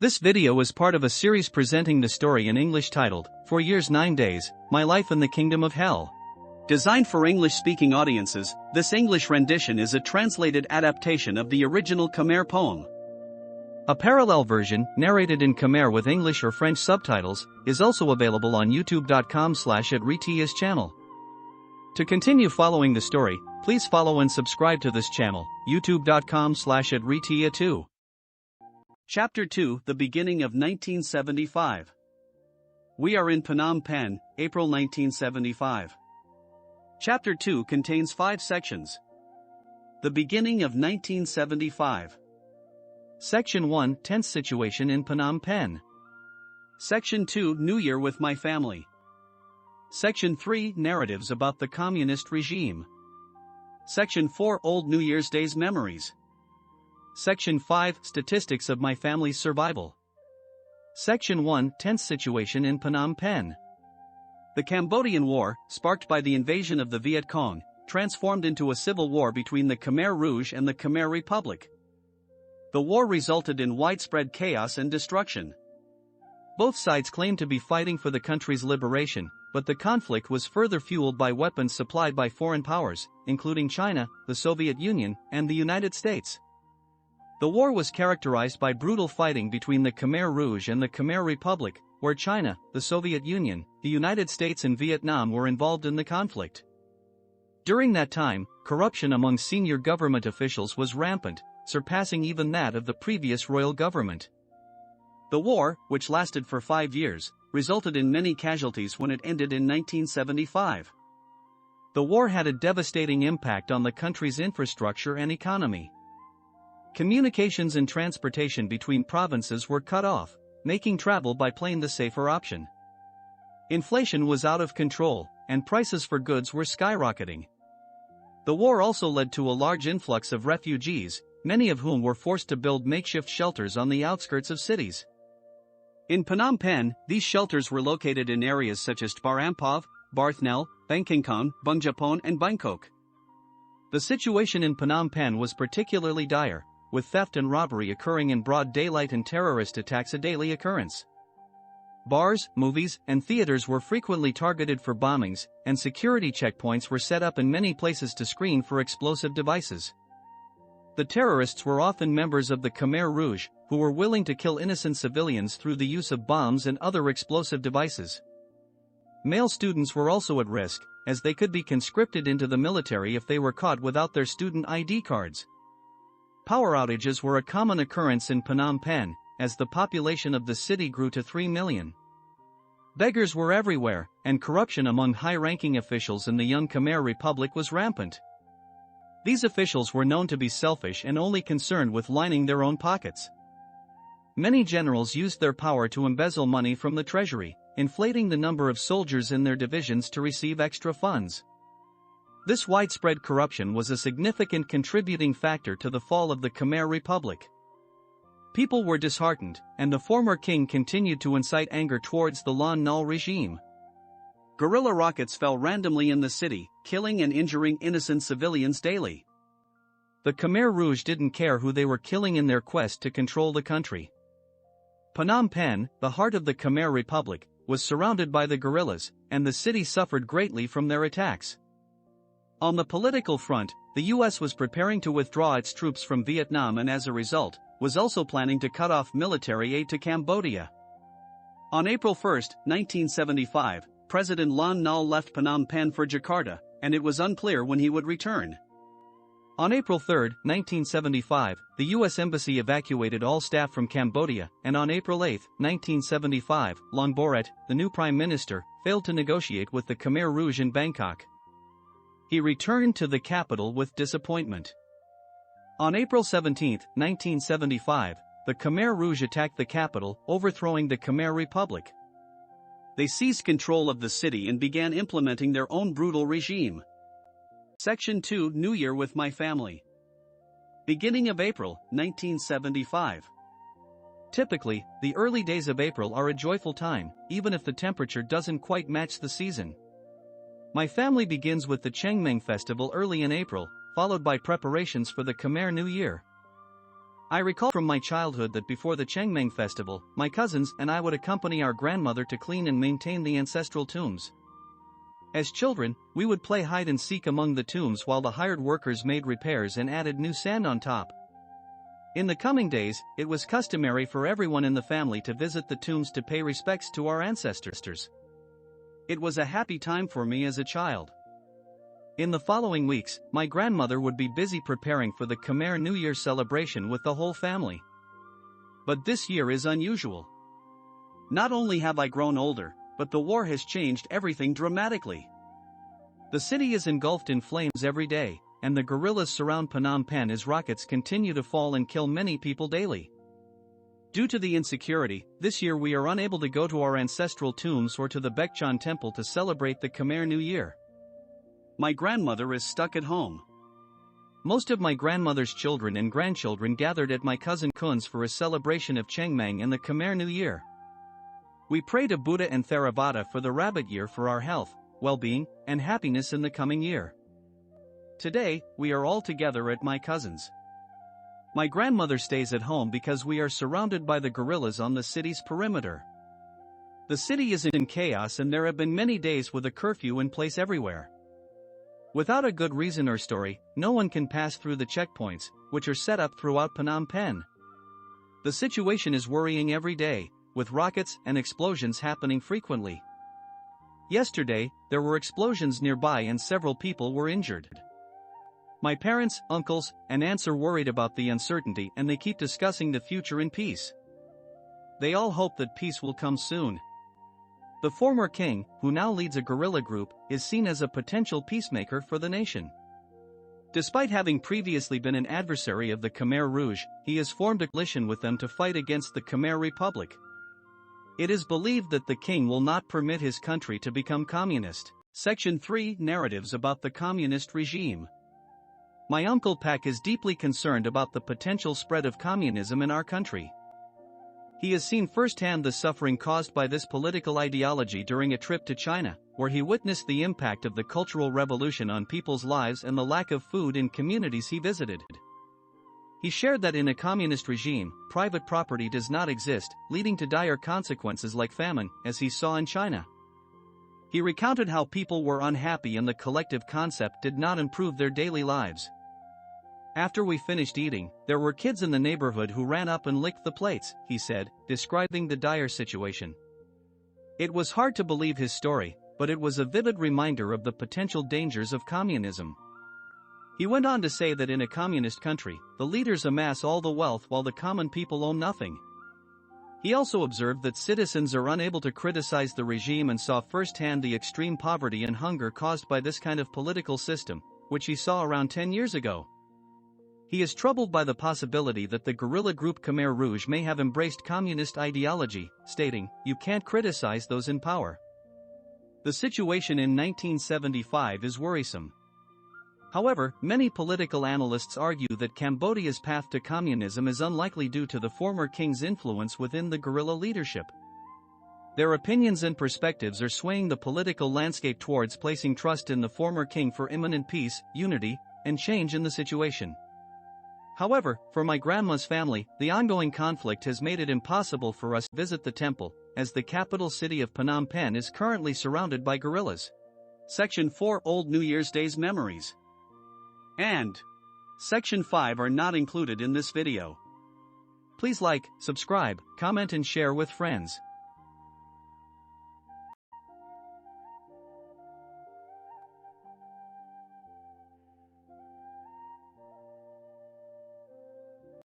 This video is part of a series presenting the story in English titled, 4 Years 9 Days, My Life in the Kingdom of Hell. Designed for English-speaking audiences, this English rendition is a translated adaptation of the original Khmer poem. A parallel version, narrated in Khmer with English or French subtitles, is also available on youtube.com/@retia's channel. To continue following the story, please follow and subscribe to this channel, youtube.com/@retia2. Chapter 2, The Beginning of 1975. We are in Phnom Penh, April 1975. Chapter 2 contains 5 sections. The Beginning of 1975. Section 1, Tense Situation in Phnom Penh. Section 2, New Year with My Family. Section 3, Narratives about the Communist Regime. Section 4, Old New Year's Days Memories. Section 5, Statistics of My Family's Survival. Section 1, Tense Situation in Phnom Penh. The Cambodian War, sparked by the invasion of the Viet Cong, transformed into a civil war between the Khmer Rouge and the Khmer Republic. The war resulted in widespread chaos and destruction. Both sides claimed to be fighting for the country's liberation, but the conflict was further fueled by weapons supplied by foreign powers, including China, the Soviet Union, and the United States. The war was characterized by brutal fighting between the Khmer Rouge and the Khmer Republic, where China, the Soviet Union, the United States and Vietnam were involved in the conflict. During that time, corruption among senior government officials was rampant, surpassing even that of the previous royal government. The war, which lasted for 5 years, resulted in many casualties when it ended in 1975. The war had a devastating impact on the country's infrastructure and economy. Communications and transportation between provinces were cut off, making travel by plane the safer option. Inflation was out of control, and prices for goods were skyrocketing. The war also led to a large influx of refugees, many of whom were forced to build makeshift shelters on the outskirts of cities. In Phnom Penh, these shelters were located in areas such as Bar Ampov, Barthnel, Bangkengkon, Bungjapon and Bangkok. The situation in Phnom Penh was particularly dire, with theft and robbery occurring in broad daylight and terrorist attacks a daily occurrence. Bars, movies, and theaters were frequently targeted for bombings, and security checkpoints were set up in many places to screen for explosive devices. The terrorists were often members of the Khmer Rouge, who were willing to kill innocent civilians through the use of bombs and other explosive devices. Male students were also at risk, as they could be conscripted into the military if they were caught without their student ID cards. Power outages were a common occurrence in Phnom Penh, as the population of the city grew to 3 million. Beggars were everywhere, and corruption among high-ranking officials in the young Khmer Republic was rampant. These officials were known to be selfish and only concerned with lining their own pockets. Many generals used their power to embezzle money from the treasury, inflating the number of soldiers in their divisions to receive extra funds. This widespread corruption was a significant contributing factor to the fall of the Khmer Republic. People were disheartened, and the former king continued to incite anger towards the Lon Nol regime. Guerrilla rockets fell randomly in the city, killing and injuring innocent civilians daily. The Khmer Rouge didn't care who they were killing in their quest to control the country. Phnom Penh, the heart of the Khmer Republic, was surrounded by the guerrillas, and the city suffered greatly from their attacks. On the political front, the US was preparing to withdraw its troops from Vietnam and as a result, was also planning to cut off military aid to Cambodia. On April 1, 1975, President Lon Nol left Phnom Penh for Jakarta, and it was unclear when he would return. On April 3, 1975, the U.S. Embassy evacuated all staff from Cambodia, and on April 8, 1975, Long Boret, the new prime minister, failed to negotiate with the Khmer Rouge in Bangkok. He returned to the capital with disappointment. On April 17, 1975, the Khmer Rouge attacked the capital, overthrowing the Khmer Republic. They seized control of the city and began implementing their own brutal regime. Section 2, New Year with My Family. Beginning of April, 1975. Typically, the early days of April are a joyful time, even if the temperature doesn't quite match the season. My family begins with the Chengmeng festival early in April, followed by preparations for the Khmer New Year. I recall from my childhood that before the Chengmeng festival, my cousins and I would accompany our grandmother to clean and maintain the ancestral tombs. As children, we would play hide and seek among the tombs while the hired workers made repairs and added new sand on top. In the coming days, it was customary for everyone in the family to visit the tombs to pay respects to our ancestors. It was a happy time for me as a child. In the following weeks, my grandmother would be busy preparing for the Khmer New Year celebration with the whole family. But this year is unusual. Not only have I grown older, but the war has changed everything dramatically. The city is engulfed in flames every day, and the guerrillas surround Phnom Penh as rockets continue to fall and kill many people daily. Due to the insecurity, this year we are unable to go to our ancestral tombs or to the Baekchan temple to celebrate the Khmer New Year. My grandmother is stuck at home. Most of my grandmother's children and grandchildren gathered at my cousin Kun's for a celebration of Chengmeng and the Khmer New Year. We pray to Buddha and Theravada for the rabbit year for our health, well-being, and happiness in the coming year. Today, we are all together at my cousin's. My grandmother stays at home because we are surrounded by the guerrillas on the city's perimeter. The city is in chaos and there have been many days with a curfew in place everywhere. Without a good reason or story, no one can pass through the checkpoints, which are set up throughout Phnom Penh. The situation is worrying every day, with rockets and explosions happening frequently. Yesterday, there were explosions nearby and several people were injured. My parents, uncles, and aunts are worried about the uncertainty and they keep discussing the future in peace. They all hope that peace will come soon. The former king, who now leads a guerrilla group, is seen as a potential peacemaker for the nation. Despite having previously been an adversary of the Khmer Rouge, he has formed a coalition with them to fight against the Khmer Republic. It is believed that the king will not permit his country to become communist. Section 3: Narratives about the communist regime. My uncle Pak is deeply concerned about the potential spread of communism in our country. He has seen firsthand the suffering caused by this political ideology during a trip to China, where he witnessed the impact of the Cultural Revolution on people's lives and the lack of food in communities he visited. He shared that in a communist regime, private property does not exist, leading to dire consequences like famine, as he saw in China. He recounted how people were unhappy and the collective concept did not improve their daily lives. After we finished eating, there were kids in the neighborhood who ran up and licked the plates, he said, describing the dire situation. It was hard to believe his story, but it was a vivid reminder of the potential dangers of communism. He went on to say that in a communist country, the leaders amass all the wealth while the common people own nothing. He also observed that citizens are unable to criticize the regime and saw firsthand the extreme poverty and hunger caused by this kind of political system, which he saw around 10 years ago. He is troubled by the possibility that the guerrilla group Khmer Rouge may have embraced communist ideology, stating, "You can't criticize those in power." The situation in 1975 is worrisome. However, many political analysts argue that Cambodia's path to communism is unlikely due to the former king's influence within the guerrilla leadership. Their opinions and perspectives are swaying the political landscape towards placing trust in the former king for imminent peace, unity, and change in the situation. However, for my grandma's family, the ongoing conflict has made it impossible for us to visit the temple, as the capital city of Phnom Penh is currently surrounded by guerrillas. Section 4: Old New Year's Day's Memories and Section 5 are not included in this video. Please like, subscribe, comment and share with friends.